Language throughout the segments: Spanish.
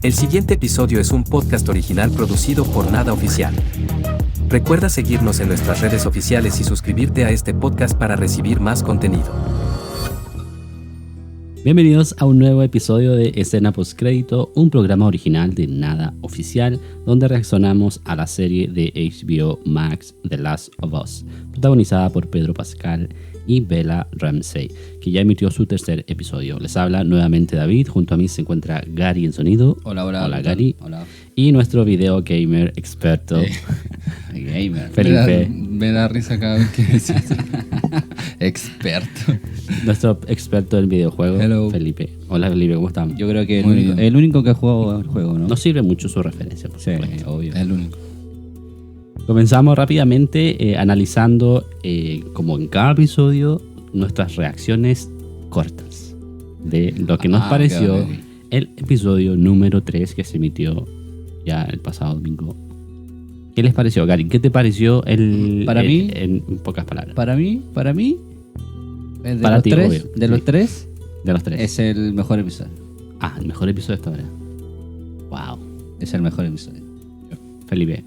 El siguiente episodio es un podcast original producido por Nada Oficial. Recuerda seguirnos en nuestras redes oficiales y suscribirte a este podcast para recibir más contenido. Bienvenidos a un nuevo episodio de Escena Postcrédito, un programa original de Nada Oficial, donde reaccionamos a la serie de HBO Max The Last of Us, protagonizada por Pedro Pascal y Bella Ramsey, que ya emitió su tercer episodio. Les habla nuevamente David, junto a mí se encuentra Gary en sonido. Hola Gary. Hola. Y nuestro video gamer experto, Gamer. Felipe. Me da risa cada vez que decís experto. Nuestro experto en videojuegos, Hello. Felipe. Hola Felipe, ¿cómo estamos? Yo creo que Muy el único que ha jugado el juego, ¿no? No sirve mucho su referencia, por Sí, supuesto. obvio. Es el único. Comenzamos rápidamente analizando, como en cada episodio, nuestras reacciones cortas de lo que nos pareció ok. el episodio número 3 que se emitió ya el pasado domingo. ¿Qué les pareció, Gary? ¿Qué te pareció Para mí- en pocas palabras? Para mí, de Para los ti, tres, obvio. de los Sí. tres, De los tres. es el mejor episodio. El mejor episodio de esta hora. Wow. Es el mejor episodio. Felipe.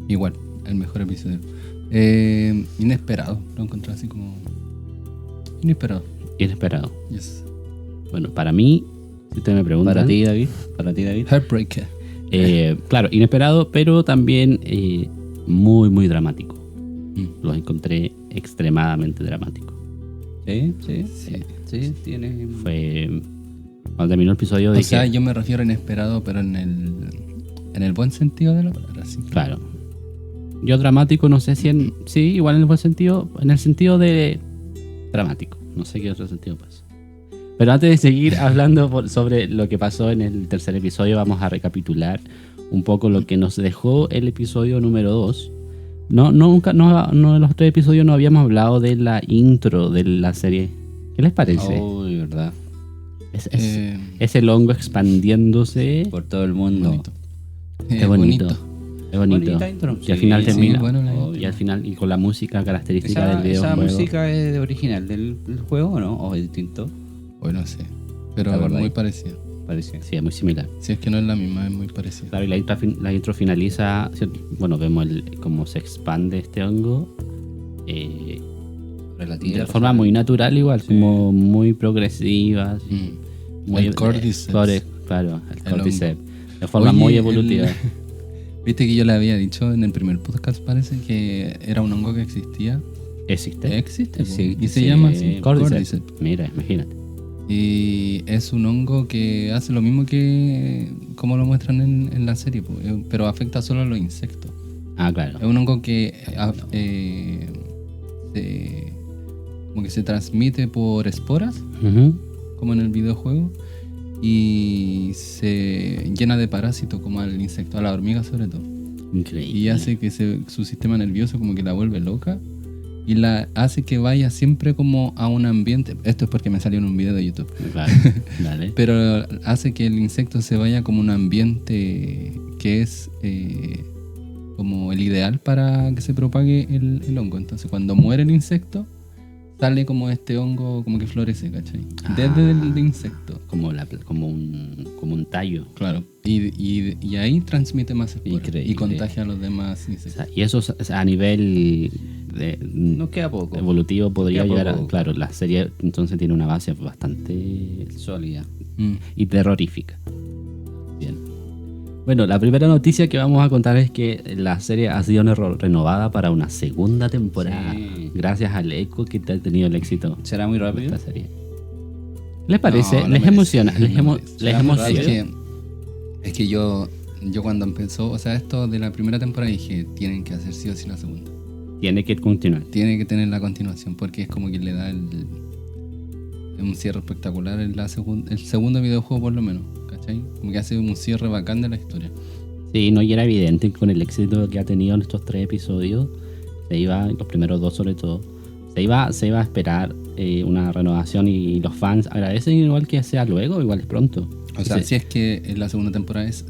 Igual, el mejor episodio. Inesperado. Lo encontré así como... Inesperado. Inesperado. Yes. Bueno, para mí, si ustedes me preguntan... Para ti, David. Heartbreaker. Claro, inesperado, pero también muy, muy dramático. Mm. Los encontré extremadamente dramáticos. Sí, Sí. tiene... Fue... Cuando terminó el episodio O dije... sea, yo me refiero a inesperado, pero en el buen sentido de la palabra. Sí. Claro. Yo dramático, no sé si en... Sí, igual en el buen sentido. En el sentido de... Dramático. No sé qué otro sentido pasa. Pero antes de seguir hablando sobre lo que pasó en el tercer episodio, vamos a recapitular un poco lo que nos dejó el episodio número 2. No, en los otros episodios no habíamos hablado de la intro de la serie. ¿Qué les parece? Oh, verdad. Es el hongo expandiéndose. Por todo el mundo. Bonito. Qué bonito. Es bonito. Bonita intro. Y al final Sí, termina. bueno, la intro. Y al final, y con la música característica ¿Esa, del video. esa música es original del juego o no? ¿O es distinto? Bueno, no sé. Pero ¿Te es acordáis? muy parecido. Parece. Sí, es muy similar. Si es que no es la misma, es muy parecida. Claro, y la intro finaliza, ¿cierto? Bueno, vemos cómo se expande este hongo. De forma muy natural igual, Sí. como muy progresiva. Muy, El Cordyceps. Claro, el El Cordyceps. De forma Oye, muy evolutiva. Viste que yo le había dicho en el primer podcast, parece que era un hongo que existía. Existe. Existe, po. Sí, y se Sí, llama así, Cordyceps. Cordyceps. Mira, imagínate. Y es un hongo que hace lo mismo que como lo muestran en la serie, po, pero afecta solo a los insectos. Claro. Es un hongo que como que se transmite por esporas, Ujú. como en el videojuego, y se llena de parásitos como al insecto, a la hormiga sobre todo. Increíble. Y hace que su sistema nervioso como que la vuelve loca y la hace que vaya siempre como a un ambiente. Esto es porque me salió en un video de YouTube. Claro, dale. Pero hace que el insecto se vaya como un ambiente que es como el ideal para que se propague el hongo. Entonces cuando muere el insecto, sale como este hongo como que florece, ¿cachai? Desde el insecto. Como un tallo. Claro. Y ahí transmite más esporas Increíble. y contagia a los demás O insectos. sea, y eso a nivel Nos queda poco. evolutivo podría Queda llegar a... poco. Claro, la serie entonces tiene una base bastante Sólida. y terrorífica. Bien. Bueno, la primera noticia que vamos a contar es que la serie ha sido renovada para una segunda temporada. Sí. Gracias al eco que ha tenido el éxito ¿Será muy de rápido? esta serie. ¿Les parece? No, no ¿Les merece, emociona? no ¿Les merece. emociona? Es que yo cuando empezó, o sea, esto de la primera temporada dije, tienen que hacer sí o sí la segunda. Tiene que continuar. Tiene que tener la continuación porque es como que le da un cierre espectacular en el segundo videojuego por lo menos, ¿cachai? Como que hace un cierre bacán de la historia. Sí, no, y era evidente con el éxito que ha tenido en estos 3 episodios, los primeros 2 sobre todo, se iba a esperar una renovación y los fans agradecen igual que sea luego, igual es pronto. O sea, Sí. si es que en la segunda temporada es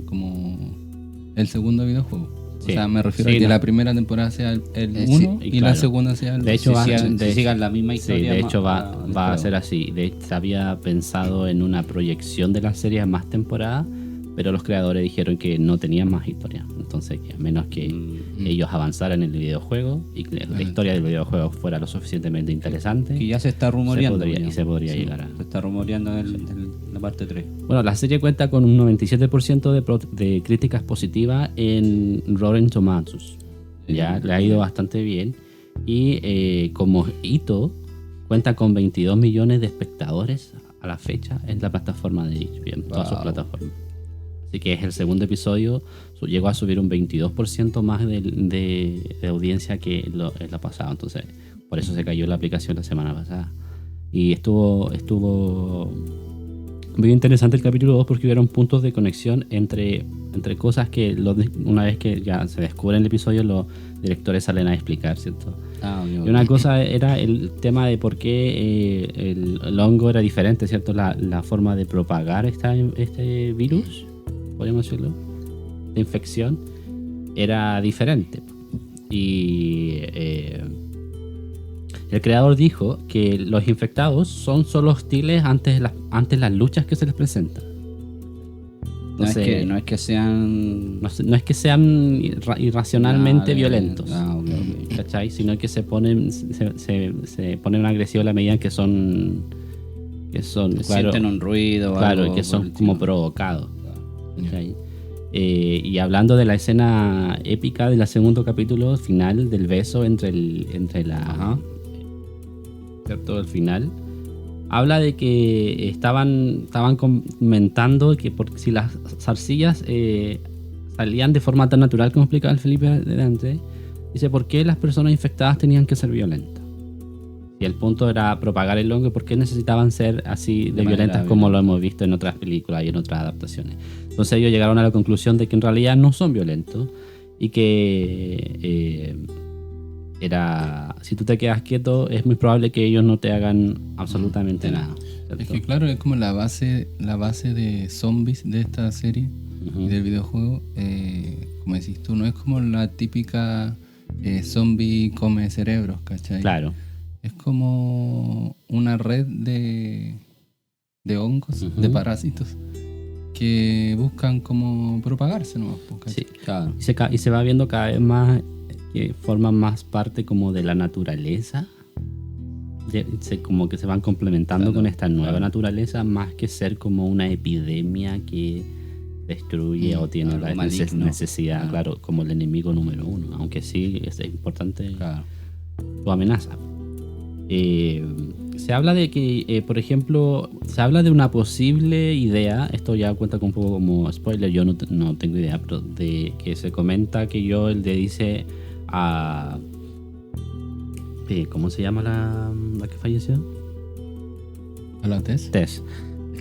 como el segundo videojuego. O Sí. sea, me refiero Sí, a que no. la primera temporada sea el Sí, 1 y y claro. la segunda sea el De hecho, dos. sigan la misma Sí, historia. de hecho va a juego. ser así. Se había pensado en una proyección de la serie a más temporadas, pero los creadores dijeron que no tenían más historia. Entonces, que a menos que ellos avanzaran en el videojuego y que la historia del videojuego fuera lo suficientemente interesante, Que ya se está rumoreando. se podría llegar a... Se está rumoreando la parte 3. Bueno, la serie cuenta con un 97% de críticas positivas en Rotten Tomatoes. Ya le ha ido bastante bien. Y como hito, cuenta con 22 millones de espectadores a la fecha en la plataforma de HBO, en todas sus plataformas. Así que es el segundo episodio, llegó a subir un 22% más de audiencia que el pasado. Entonces, por eso se cayó la aplicación la semana pasada. Y estuvo muy interesante el capítulo 2 porque hubieron puntos de conexión entre cosas que una vez que ya se descubre en el episodio, los directores salen a explicar, ¿cierto? Y una cosa era el tema de por qué el hongo era diferente, ¿cierto? La forma de propagar este virus, podríamos decirlo, de infección, era diferente. Y el creador dijo que los infectados son solo hostiles ante las luchas que se les presentan. Entonces, no es que sean irracionalmente violentos, okay. ¿cachai? Sino que se ponen agresivos a la medida que son sienten un ruido, claro, algo que son como provocados. Claro. Y hablando de la escena épica del segundo capítulo final del beso entre ¿cierto? El final habla de que estaban comentando que si las zarcillas salían de forma tan natural como explicaba el Felipe delante, dice, ¿por qué las personas infectadas tenían que ser violentas? Y el punto era propagar el hongo, ¿por qué necesitaban ser así de violentas como lo hemos visto en otras películas y en otras adaptaciones? Entonces ellos llegaron a la conclusión de que en realidad no son violentos y que si tú te quedas quieto es muy probable que ellos no te hagan absolutamente nada, ¿cierto? Es que claro, es como la base de zombies de esta serie y del videojuego. Como decís tú, no es como la típica zombie come cerebros, ¿cachai? Claro. Es como una red de hongos, de parásitos que buscan como propagarse, ¿no? Sí, Claro. y se va viendo cada vez más que forman más parte como de la naturaleza, como que se van complementando con esta nueva naturaleza, más que ser como una epidemia que destruye o tiene la necesidad, claro, como el enemigo número uno, aunque sí es importante su amenaza. Se habla de que, por ejemplo, se habla de una posible idea, esto ya cuenta con un poco como spoiler, yo no tengo idea, pero de que se comenta que Joel le dice a... ¿cómo se llama la que falleció? ¿A la Tess? Tess.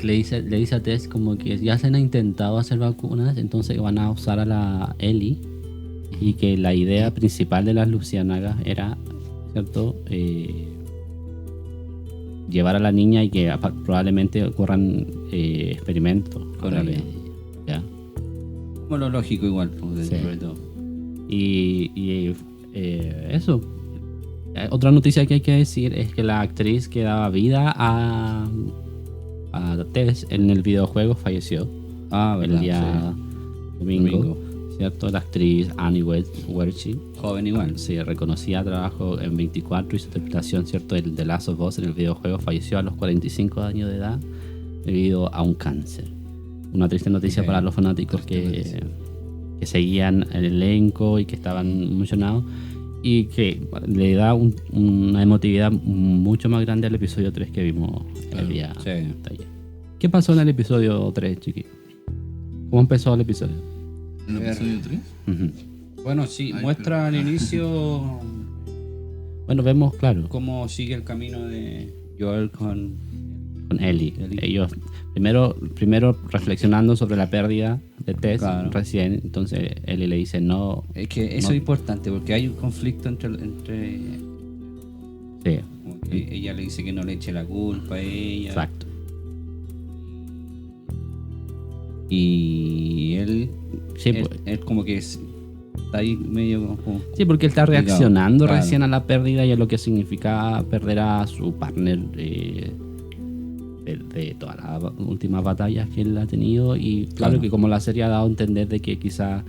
Le dice a Tess como que ya se han intentado hacer vacunas, entonces van a usar a la Ellie, y que la idea principal de las luciérnagas era, ¿cierto?, llevar a la niña y que probablemente ocurran experimentos con ella. ¿Ya? Como lo lógico igual, sobre todo. Y eso. Otra noticia que hay que decir es que la actriz que daba vida a Tess en el videojuego falleció el día domingo, ¿cierto? La actriz Annie Werching, joven igual. Sí, reconocía trabajo en 24 y su interpretación, ¿cierto? El de Last of Us en el videojuego, falleció a los 45 años de edad debido a un cáncer. Una triste noticia para los fanáticos que seguían el elenco y que estaban emocionados, y que le da una emotividad mucho más grande al episodio 3 que vimos el día de ayer. ¿Qué pasó en el episodio 3, chiquillos? ¿Cómo empezó el episodio? ¿En el episodio 3? Bueno, sí, muestra al inicio. Bueno, vemos, claro, Cómo sigue el camino de Joel con Ellie. Ellos primero reflexionando sobre la pérdida de Tess recién, entonces Ellie le dice no. Es que eso es importante porque hay un conflicto entre Sí. como que ella le dice que no le eche la culpa a ella. Exacto. Y él, Sí, él como que está ahí medio como... Sí, porque él está reaccionando Claro. recién a la pérdida y a lo que significa perder a su partner de todas las últimas batallas que él ha tenido. Y claro, que como la serie ha dado a entender de que quizá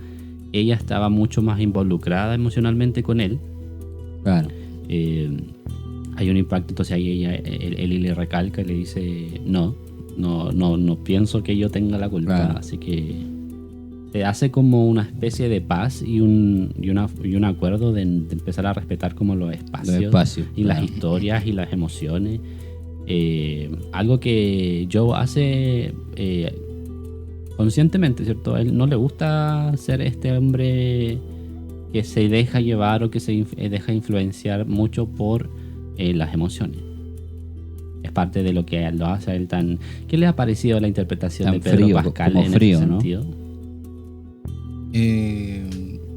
ella estaba mucho más involucrada emocionalmente con él. Claro. Hay un impacto, entonces ahí él le recalca y le dice no pienso que yo tenga la culpa. Claro. Así que se hace como una especie de paz y un acuerdo de empezar a respetar como los espacios y las historias y las emociones. Algo que Joe hace conscientemente, ¿cierto? A él no le gusta ser este hombre que se deja llevar o que se deja influenciar mucho por las emociones. Es parte de lo que lo hace a él tan... ¿Qué le ha parecido la interpretación Tan de Pedro frío, Pascal como en frío, ese ¿no? sentido?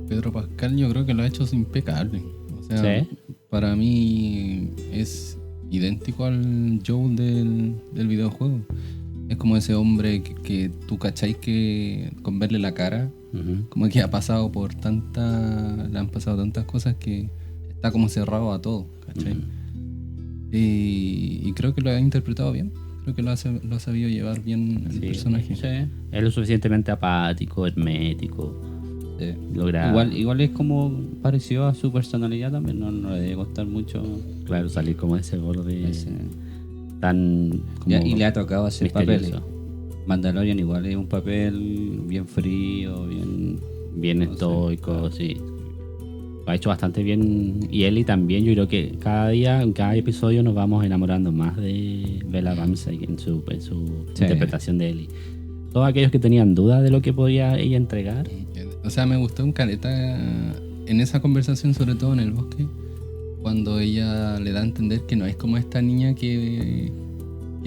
Pedro Pascal yo creo que lo ha hecho impecable. O sea, Sí. para mí es idéntico al Joel del videojuego. Es como ese hombre que tú cacháis que con verle la cara, Ujú. como que le han pasado tantas cosas que está como cerrado a todo, ¿cachai? Ujú. Y creo que lo ha interpretado bien. Creo que lo ha sabido llevar bien el Sí, personaje. sí. Él es lo suficientemente apático, hermético. Logra, Igual es como parecido a su personalidad también, no le debe costar mucho. claro, salir como de ese borde Ese- tan como y le ha tocado hacer misterioso. papeles. Mandalorian igual es un papel bien frío, Bien no sé, estoico, claro. sí. Lo ha hecho bastante bien. Y Ellie también, yo creo que cada día, en cada episodio nos vamos enamorando más de Bella Ramsey en su Sí. interpretación de Ellie. Todos aquellos que tenían dudas de lo que podía ella entregar. O sea, me gustó un caleta en esa conversación, sobre todo en el bosque, cuando ella le da a entender que no es como esta niña que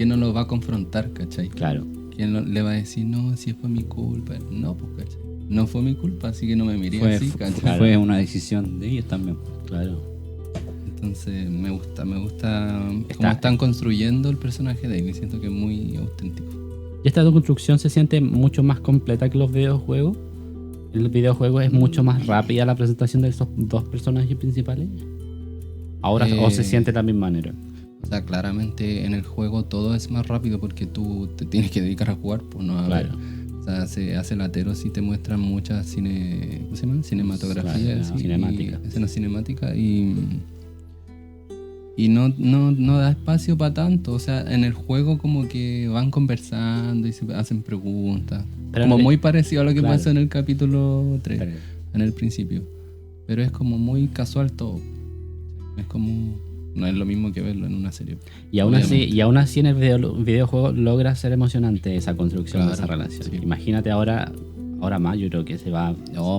no lo va a confrontar, ¿cachai? Claro, Que le va a decir, no, si fue mi culpa. No, pues, ¿cachai? No fue mi culpa, así que no me miré así, ¿cachai? claro. Fue una decisión de ellos también. claro. Entonces me gusta Está- cómo están construyendo el personaje de Ellie. Siento que es muy auténtico. Y esta construcción se siente mucho más completa que los videojuegos. En los videojuegos es mucho más rápida la presentación de esos dos personajes principales. Ahora, o se siente de la misma manera. O sea, claramente en el juego todo es más rápido porque tú te tienes que dedicar a jugar, pues no a ver. Claro. O sea, se acelerateros sí te muestran muchas ¿cómo se llama? Cinematografías. Claro, y cinemática. escenas cinemáticas y no da espacio para tanto. O sea, en el juego como que van conversando y se hacen preguntas. Pero como en el- muy parecido a lo que claro. pasó en el capítulo 3, Pero- en el principio. Pero es como muy casual todo. Es como... No es lo mismo que verlo en una serie. Y aún así en el videojuego logra ser emocionante esa construcción de Claro, esa relación. sí. Imagínate ahora más, yo creo que se va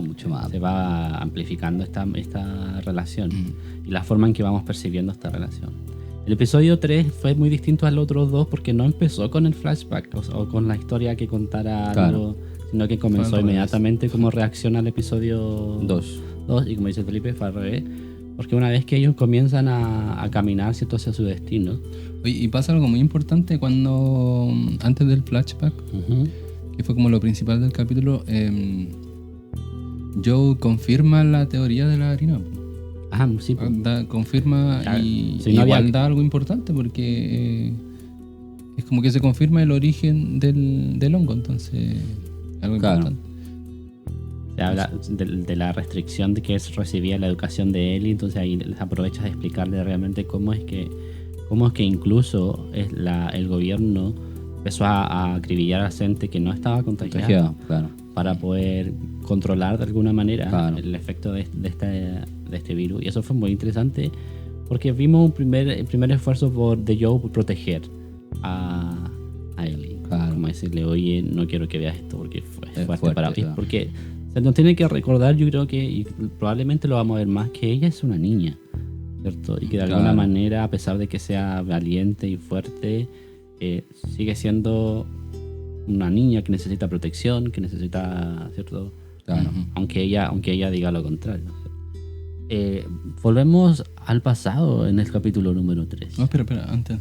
Mucho más. se va amplificando esta relación Mm. y la forma en que vamos percibiendo esta relación. El episodio 3 fue muy distinto a los otros dos porque no empezó con el flashback o con la historia que contara Claro. algo, sino que comenzó Fue al revés. inmediatamente como reacción al episodio 2. 2, y como dice Felipe, fue al revés. Porque una vez que ellos comienzan a caminar, ¿cierto?, hacia su destino. Oye, y pasa algo muy importante cuando, antes del flashback, Ujú. que fue como lo principal del capítulo, Joe confirma la teoría de la harina. Ah, sí, pues. Confirma Claro. y Sí, no igual había- da algo importante porque es como que se confirma el origen del hongo, entonces algo Claro. importante. Se habla de la restricción de que recibía la educación de él, y entonces ahí les aprovechas de explicarle realmente cómo es que incluso el gobierno empezó a acribillar a gente que no estaba contagiada Claro. para poder controlar de alguna manera Claro. el efecto de este virus. Y eso fue muy interesante porque vimos un primer esfuerzo de Joe por proteger a Ellie. Claro. Como decirle, oye, no quiero que veas esto porque Es fuerte fuerte, para ti. claro. Porque se nos tiene que recordar, yo creo que, y probablemente lo vamos a ver más, que ella es una niña, ¿cierto? Y que de alguna Claro. manera, a pesar de que sea valiente y fuerte, sigue siendo una niña que necesita protección, que necesita, ¿cierto? Claro. Aunque ella diga lo contrario. Volvemos al pasado en el capítulo número 3. No, espera, antes.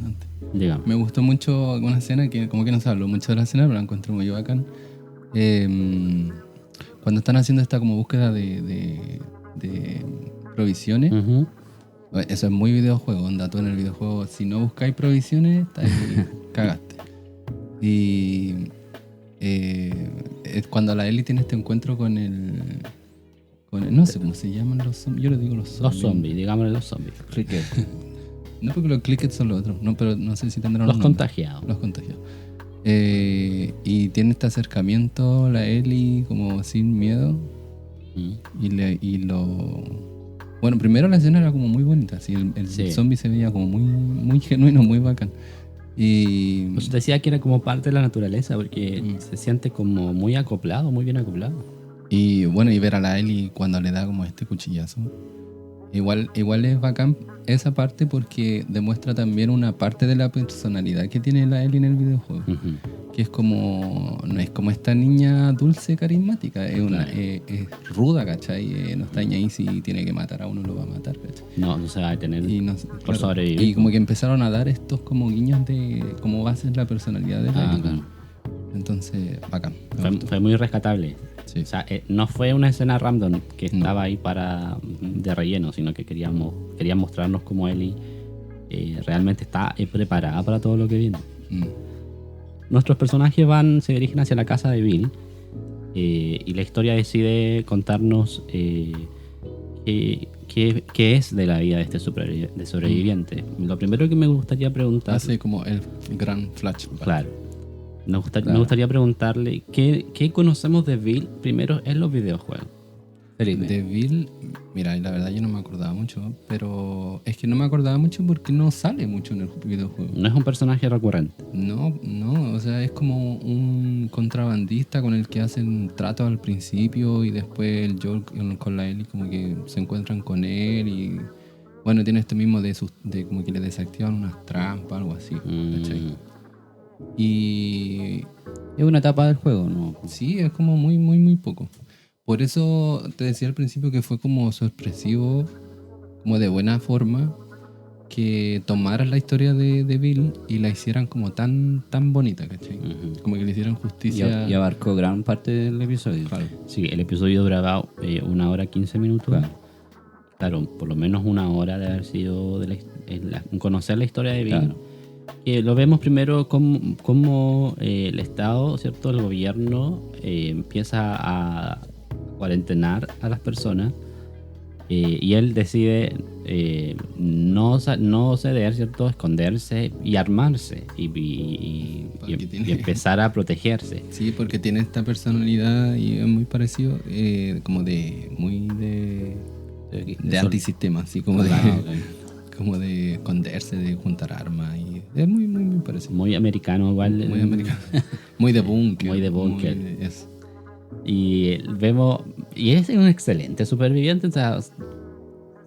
Digamos. Me gustó mucho una escena que como que no se habló mucho de la escena, pero la encontré muy bacán. Cuando están haciendo esta como búsqueda de provisiones, Ujú. eso es muy videojuego, onda, tú en el videojuego, si no buscáis provisiones, cagaste. Y es cuando la Ellie tiene este encuentro con el... no sé cómo se llaman los zombies. Yo le digo los zombies. Los zombies, digámosle los zombies. Cricket. No, porque los clickets son los otros. No, pero no sé si tendrán Los un nombre. contagiados. Los contagiados. Y tiene este acercamiento la Ellie como sin miedo. Bueno, primero la escena era como muy bonita. Así, el Sí. zombie se veía como muy, muy genuino, muy bacán. Y Pues decía que era como parte de la naturaleza, porque se siente como muy acoplado, muy bien acoplado. Y bueno, y ver a la Ellie cuando le da como este cuchillazo. Igual es bacán esa parte porque demuestra también una parte de la personalidad que tiene la Ellie en el videojuego. Que es como... No es como esta niña dulce, carismática. Es ruda, ¿cachai? No está ni ahí si tiene que matar a uno, lo va a matar, ¿cachai? No se va a detener Y no, por sobrevivir. Y como que empezaron a dar estos como guiños de cómo va a ser la personalidad de la Ellie. Claro. Entonces, bacán. Me gustó. Fue muy rescatable. Sí. O sea, no fue una escena random que estaba ahí de relleno, sino que querían mostrarnos cómo Ellie realmente está preparada para todo lo que viene. Nuestros personajes se dirigen hacia la casa de Bill y la historia decide contarnos qué es de la vida de este sobreviviente. Lo primero que me gustaría preguntar... Hace como el gran flashback. Claro. Me gustaría preguntarle ¿qué conocemos de Bill primero en los videojuegos? Felipe. De Bill, mira, la verdad yo no me acordaba mucho, pero es que no me acordaba mucho porque no sale mucho en el videojuego. No es un personaje recurrente. No, o sea, es como un contrabandista con el que hacen trato al principio y después el Joel con la Ellie como que se encuentran con él y bueno, tiene esto mismo de como que le desactivan unas trampas, algo así, ¿cachai? Y Es una etapa del juego, ¿no? sí, es como muy, muy, muy poco. Por eso te decía al principio que fue como sorpresivo, como de buena forma, que tomaran la historia de Bill y la hicieran como tan bonita, ¿cachai? Como que le hicieran justicia. Y abarcó gran parte del episodio. Claro. Sí, el episodio duraba 1 hora 15 minutos. Claro, por lo menos 1 hora de haber sido conocer la historia de Bill. Claro. Que lo vemos primero como el Estado, ¿cierto? El gobierno empieza a cuarentenar a las personas y él decide no ceder, ¿cierto? Esconderse y armarse y empezar a protegerse. Sí, porque tiene esta personalidad y es muy parecido, como de antisistema, así como como de esconderse, de juntar armas y es muy, muy, muy parecido. Muy americano igual. Muy americano. Muy de búnker. Muy de búnker. Eso. Y vemos... Y es un excelente superviviente. O sea,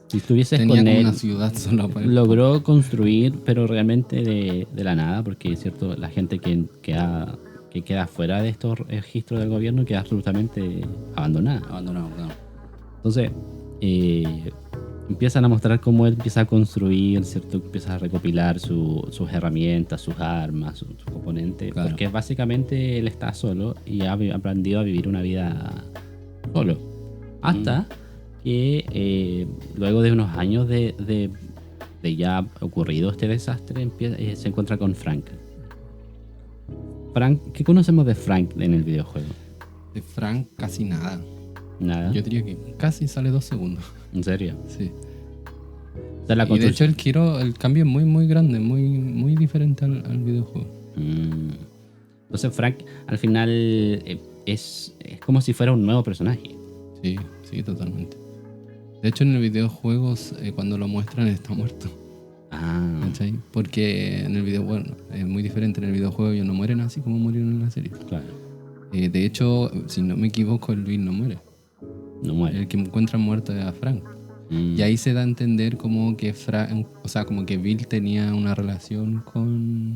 si estuvieses Tenía con como él... una ciudad sola para él. Logró construir, pero realmente de la nada, porque es cierto, la gente que queda fuera de estos registros del gobierno queda absolutamente abandonada. Abandonado, claro. Entonces, empiezan a mostrar cómo él empieza a construir, ¿cierto? Empieza a recopilar sus herramientas, sus armas, sus componentes, Claro. porque básicamente él está solo y ha aprendido a vivir una vida solo. Hasta que luego de unos años de ya ocurrido este desastre, se encuentra con Frank. Frank, ¿qué conocemos de Frank en el videojuego? De Frank casi nada. Nada. Yo diría que casi sale 2 segundos. ¿En serio? Sí. O sea, la Y de hecho construcción- el cambio es muy, muy grande, muy, muy diferente al videojuego. Entonces Frank al final es como si fuera un nuevo personaje. Sí, sí, totalmente. De hecho, en el videojuego, cuando lo muestran, está muerto. Ah, ¿Cachai? Porque en el video, bueno, es muy diferente. En el videojuego ellos no mueren así como murieron en la serie. claro. De hecho, si no me equivoco, el Bill no muere. No muere. El que encuentra muerto es a Frank. Y ahí se da a entender como que Frank, o sea, como que Bill tenía una relación con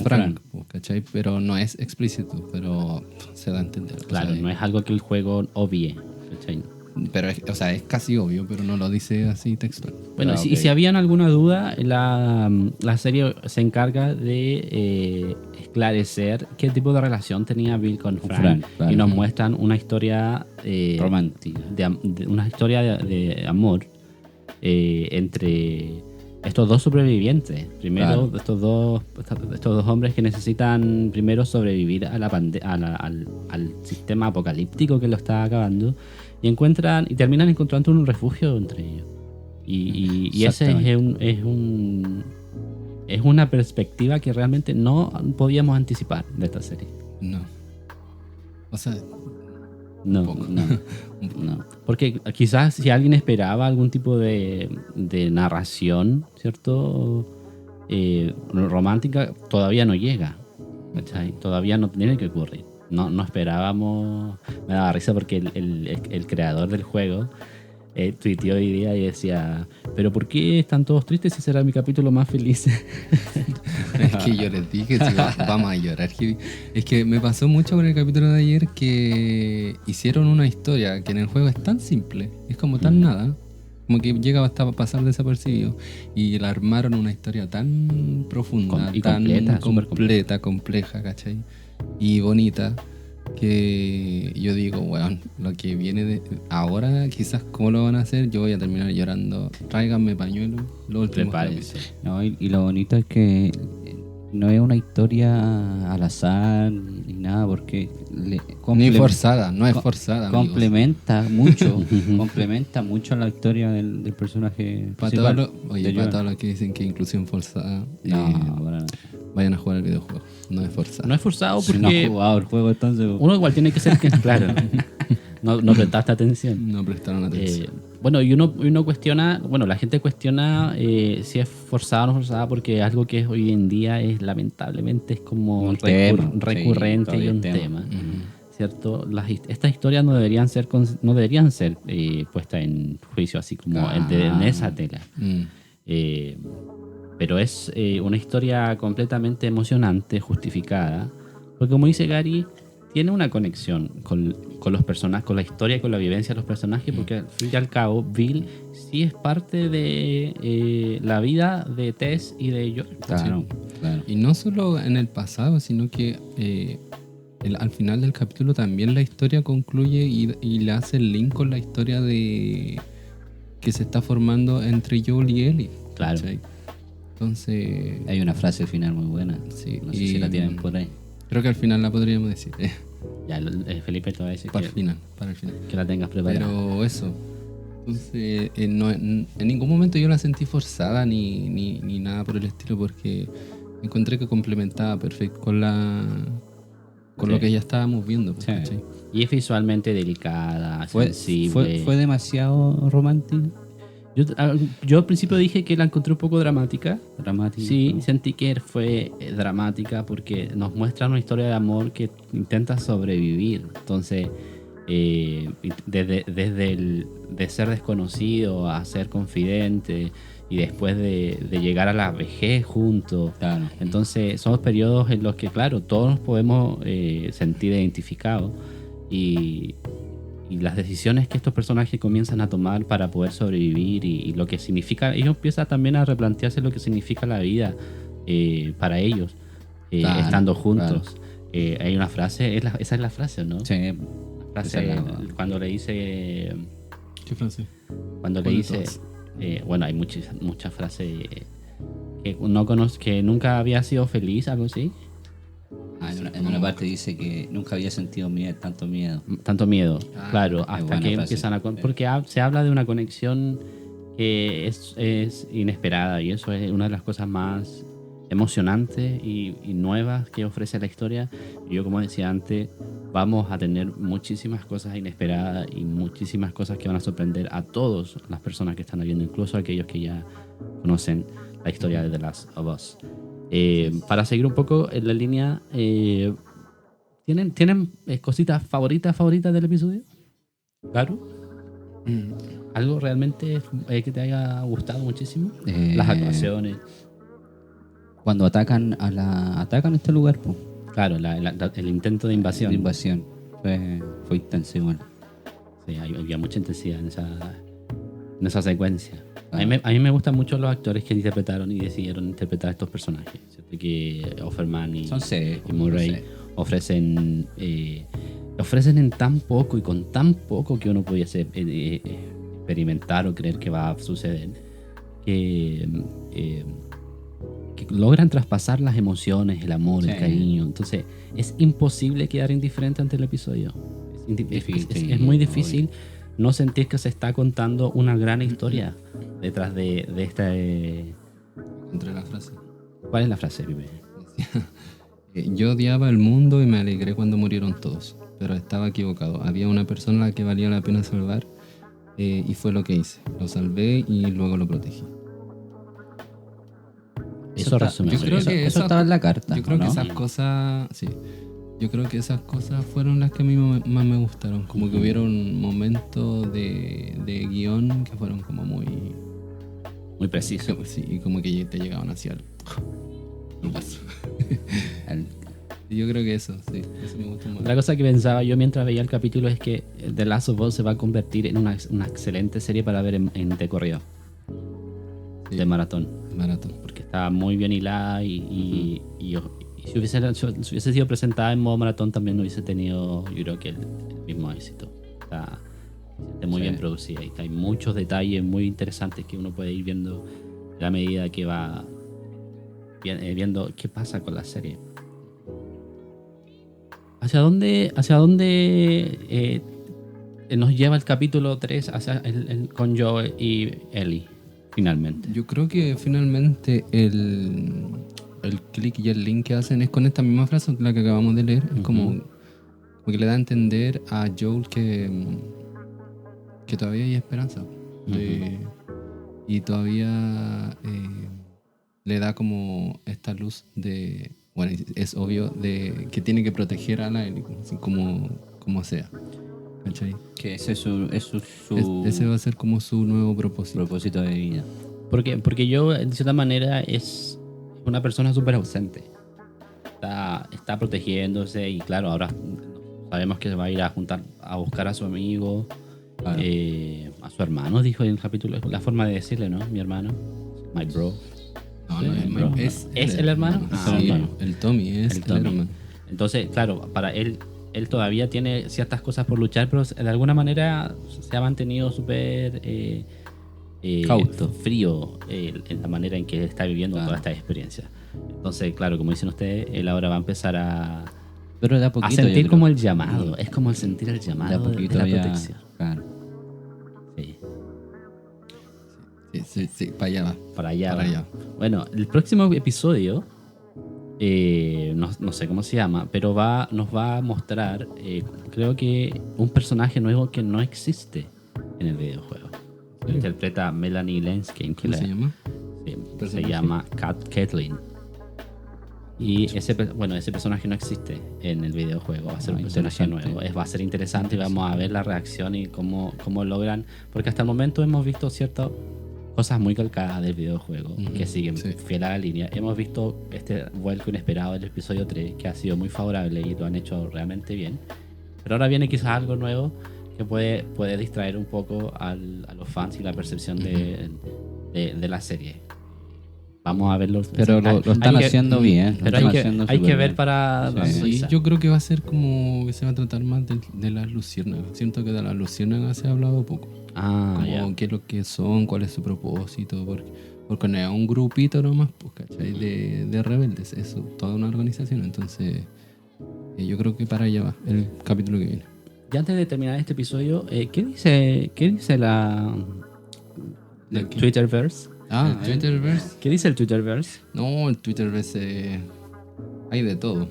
Frank, ¿cachai? Pero no es explícito, pero se da a entender. Claro, O sea, no es algo que el juego obvie. ¿Cachai? pero o sea, es casi obvio, pero no lo dice así textual. Bueno, Ah, si, ok. si habían alguna duda, la serie se encarga de esclarecer qué tipo de relación tenía Bill con Frank. Frank, claro. Y nos muestran una historia Romántica. una historia de amor entre estos dos sobrevivientes. Primero, Claro. estos dos hombres que necesitan primero sobrevivir a al sistema apocalíptico que lo está acabando y terminan encontrando un refugio entre ellos. Y ese es una perspectiva que realmente no podíamos anticipar de esta serie. No. O sea, No, poco. no. Porque quizás si alguien esperaba algún tipo de narración, ¿cierto? Romántica, todavía no llega. ¿Cachai? Todavía no tiene que ocurrir. No esperábamos. Me daba risa porque el creador del juego tuiteó hoy día y decía: ¿pero por qué están todos tristes si será mi capítulo más feliz? es que yo les dije, sí, vamos a llorar. Es que me pasó mucho con el capítulo de ayer que hicieron una historia que en el juego es tan simple, es como tan nada, como que llega hasta pasar desapercibido, y la armaron una historia tan profunda, Y tan completa, súper completa, compleja, ¿cachai? Y bonita, que yo digo, bueno, lo que viene de ahora, quizás cómo lo van a hacer, yo voy a terminar llorando. Tráiganme pañuelos, los últimos Prepárense. capítulos. No, y lo bonito es que no es una historia al azar ni nada, porque Ni forzada, no es co- forzada, amigos. complementa mucho la historia del personaje Para principal, todos los, oye, de para Joel. todos los que dicen que inclusión forzada, No, para nada. vayan a jugar el videojuego. No es forzada. No es forzado Si no has porque jugado el juego, entonces... uno igual tiene que ser que, claro, no prestaste atención. No prestaron atención. Bueno, y uno cuestiona, bueno, la gente cuestiona si es forzada o no forzada, porque algo que hoy en día es lamentablemente es como Un tema, sí, recurrente y todavía un es tema, Ujú. ¿cierto? Estas historias no deberían ser puestas en juicio así como en esa tela. Mm. Pero es una historia completamente emocionante, justificada, porque como dice Gary, tiene una conexión con los personajes, con la historia y con la vivencia de los personajes, porque al fin y al cabo Bill sí es parte de la vida de Tess y de Joel. Claro, claro. Y no solo en el pasado, sino que al final del capítulo también la historia concluye y le hace el link con la historia de que se está formando entre Joel y Ellie. Claro. ¿cachai? Entonces, Hay una frase final muy buena. sí, No sé si la tienen por ahí. creo que al final la podríamos decir. Ya, Felipe te va a decir Para el final. que la tengas preparada. Pero eso. Entonces, en ningún momento yo la sentí forzada ni nada por el estilo, porque encontré que complementaba perfecto con Sí. lo que ya estábamos viendo. pues, Sí. ¿cachai? Y es visualmente delicada, Fue sensible. demasiado romántico. Yo al principio dije que la encontré un poco dramática. Dramático. Sí, sentí que fue dramática porque nos muestra una historia de amor que intenta sobrevivir. Entonces, de ser desconocido a ser confidente y después de llegar a la vejez juntos. Claro. Entonces, son periodos en los que, claro, todos nos podemos sentir identificados y las decisiones que estos personajes comienzan a tomar para poder sobrevivir y lo que significa, ellos empiezan también a replantearse lo que significa la vida para ellos, Claro, estando juntos. Hay una frase, esa es la frase, ¿no? Sí, La frase, esa es la- cuando le dice, ¿Qué frase? cuando le ¿Cuál de dice, todas? bueno, hay muchas frases que que nunca había sido feliz, algo así. en una parte dice que nunca había sentido tanto miedo. Tanto miedo, Ah, claro, qué hasta buena que frase. empiezan porque se habla de una conexión que es inesperada y eso es una de las cosas más emocionantes y nuevas que ofrece la historia. Y yo, como decía antes, vamos a tener muchísimas cosas inesperadas y muchísimas cosas que van a sorprender a todas las personas que están viendo, incluso a aquellos que ya conocen la historia de The Last of Us. Para seguir un poco en la línea, ¿tienen cositas favoritas del episodio? Claro. ¿Algo realmente que te haya gustado muchísimo? Las actuaciones. Cuando atacan atacan este lugar, pues, Claro, el intento de invasión. de invasión. Fue intenso igual. Sí, había mucha intensidad en esa secuencia. A mí me gustan mucho los actores que interpretaron y decidieron interpretar a estos personajes. ¿Cierto? Que Offerman y Son seres. y Murray no sé. ofrecen en tan poco y con tan poco que uno pudiese experimentar o creer que va a suceder, que, que logran traspasar las emociones, el amor, Sí. el cariño. Entonces, es imposible quedar indiferente ante el episodio. Es muy difícil no sentir que se está contando una gran historia detrás de esta... Encontré la frase. ¿Cuál es la frase, Pipe? Yo odiaba el mundo y me alegré cuando murieron todos, pero estaba equivocado. Había una persona a la que valía la pena salvar y fue lo que hice. Lo salvé y luego lo protegí. Eso resume. yo creo que eso esa- estaba en la carta. Yo creo ¿no? que esas cosas, sí. Yo creo que esas cosas fueron las que a mí más me gustaron. Como que hubieron momentos de guión que fueron como muy... Muy preciso. Sí, y como que te llegaban hacia el... el vaso. El- Y yo creo que eso, sí. Eso me gustó más. Otra cosa que pensaba yo mientras veía el capítulo es que The Last of Us se va a convertir en una excelente serie para ver en de corrido, Sí, de maratón, maratón. porque está muy bien hilada y si hubiese sido presentada en modo maratón también hubiese tenido, yo creo que el mismo éxito. Está muy Sí. bien producida y hay muchos detalles muy interesantes que uno puede ir viendo a la medida que va viendo qué pasa con la serie. ¿Hacia dónde nos lleva el capítulo 3 hacia con Joe y Ellie, finalmente? Yo creo que finalmente el clic y el link que hacen es con esta misma frase, la que acabamos de leer. Es como que le da a entender a Joel que todavía hay esperanza. Y todavía le da como esta luz de... Bueno, es obvio de que tiene que proteger a la Ellie, así como sea. ¿Cachai? Que ese es su Ese va a ser como su nuevo propósito. propósito de vida. Porque yo, de cierta manera, es una persona súper ausente. Está protegiéndose y claro, ahora sabemos que se va a ir a juntar, a buscar a su amigo, Claro. a su hermano, dijo en el capítulo. La forma de decirle, ¿no? Mi hermano, my bro. No, Sí, no, bro. es el hermano. Ah, Sí, bueno. el Tommy es El el, Tommy. hermano. Entonces, claro, para él todavía tiene ciertas cosas por luchar, pero de alguna manera se ha mantenido súper Cauto. frío en la manera en que está viviendo Claro. toda esta experiencia. Entonces, claro, como dicen ustedes, él ahora va a empezar a Pero de a poquito. sentir yo como creo. el llamado. Es como el sentir el De llamado a de poquito la ya. protección. Claro. Sí, Sí, para allá va. para allá. Para va. allá. Bueno, el próximo episodio, no sé cómo se llama, pero nos va a mostrar, creo que un personaje nuevo que no existe en el videojuego. Lo interpreta Melanie Lenskin, que ¿Cómo se llama? se Personaje. llama Caitlyn. Y ese personaje no existe en el videojuego, va a ser un personaje interesante. nuevo. Va a ser interesante y vamos a ver la reacción y cómo logran, porque hasta el momento hemos visto ciertas cosas muy calcadas del videojuego que siguen sí. fiel a la línea. Hemos visto este vuelco inesperado del episodio 3 que ha sido muy favorable y lo han hecho realmente bien. Pero ahora viene quizás algo nuevo que puede distraer un poco a los fans y la percepción de la serie. Vamos a verlo. Pero lo están haciendo bien. Pero hay que ver para... Sí, yo creo que va a ser como que se va a tratar más de las luciérnagas. Siento que de las luciérnagas se ha hablado poco. Como qué es lo que son, cuál es su propósito. Porque no es un grupito nomás, pues, ¿cachai? De rebeldes. Es toda una organización. Entonces, yo creo que para allá va el capítulo que viene. Y antes de terminar este episodio, ¿qué dice la ¿De qué? Twitterverse? El Twitterverse. ¿Qué dice el Twitterverse? No, el Twitterverse hay de todo.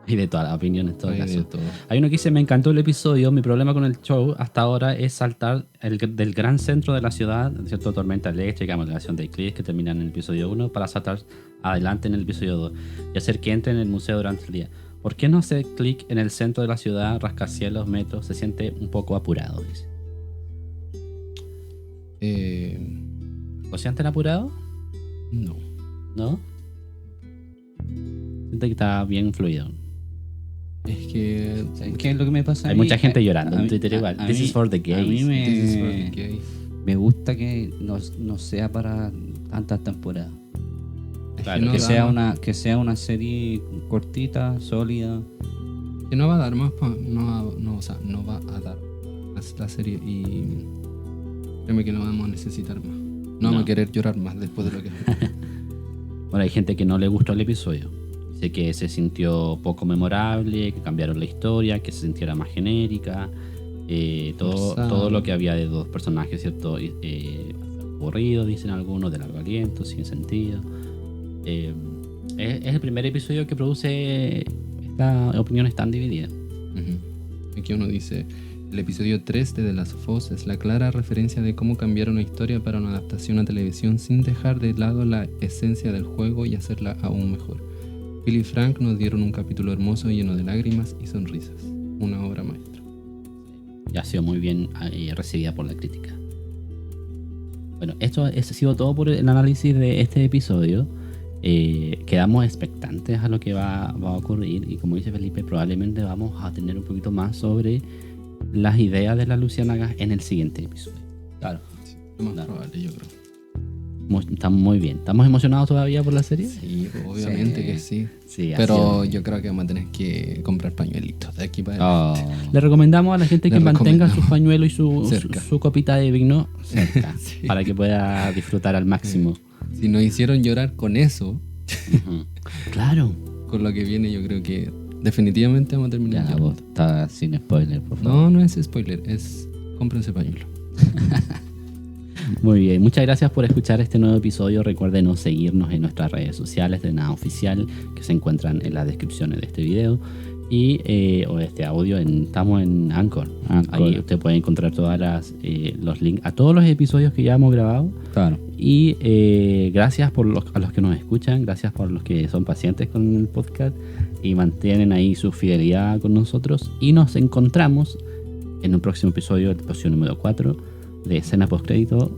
Hay de todas las opiniones, en todo Hay caso. de todo. Hay uno que dice, me encantó el episodio, mi problema con el show hasta ahora es saltar del gran centro de la ciudad, ¿cierto? Tormenta eléctrica, modelación de eclipse que terminan en el episodio 1, para saltar adelante en el episodio 2 y hacer que entre en el museo durante el día. ¿Por qué no hacer clic en el centro de la ciudad, rascacielos, metros? Se siente un poco apurado, dice. ¿Lo sienten apurado? No. ¿No? Siente que está bien fluido. Es que ¿Sabes qué es lo que me pasa? Hay a mí? mucha gente llorando A en mí- Twitter igual. a This mí- is for the A gays. mí This is for the gay. me gusta que no sea para tantas temporadas. Claro, no Que da- sea una serie cortita, sólida. Que no va a dar más, no va a dar más la serie y créeme que no vamos a necesitar más. No va a querer llorar más después de lo que... Bueno, hay gente que no le gustó el episodio. Dice que se sintió poco memorable, que cambiaron la historia, que se sintiera más genérica. Todo lo que había de dos personajes, ¿cierto? Aburrido, dicen algunos, de largo aliento, sin sentido. Es el primer episodio que produce estas opiniones tan divididas. Aquí uno dice: el episodio 3 de The Last of Us es la clara referencia de cómo cambiar una historia para una adaptación a televisión sin dejar de lado la esencia del juego y hacerla aún mejor. Phil y Frank nos dieron un capítulo hermoso lleno de lágrimas y sonrisas. Una obra maestra. Y ha sido muy bien recibida por la crítica. Bueno, esto ha sido todo por el análisis de este episodio. Quedamos expectantes a lo que va a ocurrir, y como dice Felipe, probablemente vamos a tener un poquito más sobre las ideas de las luciérnagas en el siguiente episodio. Claro, sí, lo más probable, yo creo. Estamos muy bien. ¿Estamos emocionados todavía por la serie? Sí, obviamente que sí. Sí, pero yo creo que vamos a tener que comprar pañuelitos de aquí para adelante. Le recomendamos a la gente que mantenga sus pañuelos y su copita de vino cerca, Sí. para que pueda disfrutar al máximo. Si nos hicieron llorar con eso, Claro. con lo que viene, yo creo que definitivamente vamos a terminar Ya, llorando. vos está sin spoiler, por favor. No es spoiler, es cómprense pañuelo. Muy bien, muchas gracias por escuchar este nuevo episodio. Recuerden seguirnos en nuestras redes sociales de Nada Oficial, que se encuentran en las descripciones de este video y o de este audio. Estamos en Anchor. Ahí usted puede encontrar todas los links a todos los episodios que ya hemos grabado. Claro. Y gracias a los que nos escuchan, gracias por los que son pacientes con el podcast y mantienen ahí su fidelidad con nosotros. Y nos encontramos en un próximo episodio, el episodio número 4 de Escena Postcrédito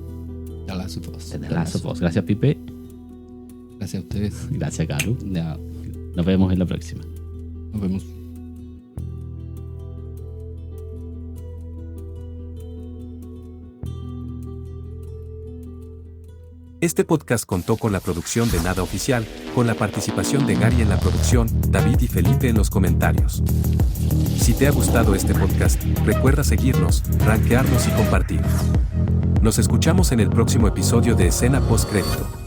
The Last of Us. de The Last of Us. Gracias, Pipe. Gracias a ustedes. Gracias, Caru. Nos vemos en la próxima. Nos vemos. Este podcast contó con la producción de Nada Oficial, con la participación de Gary en la producción, David y Felipe en los comentarios. Si te ha gustado este podcast, recuerda seguirnos, rankearnos y compartir. Nos escuchamos en el próximo episodio de Escena Postcrédito.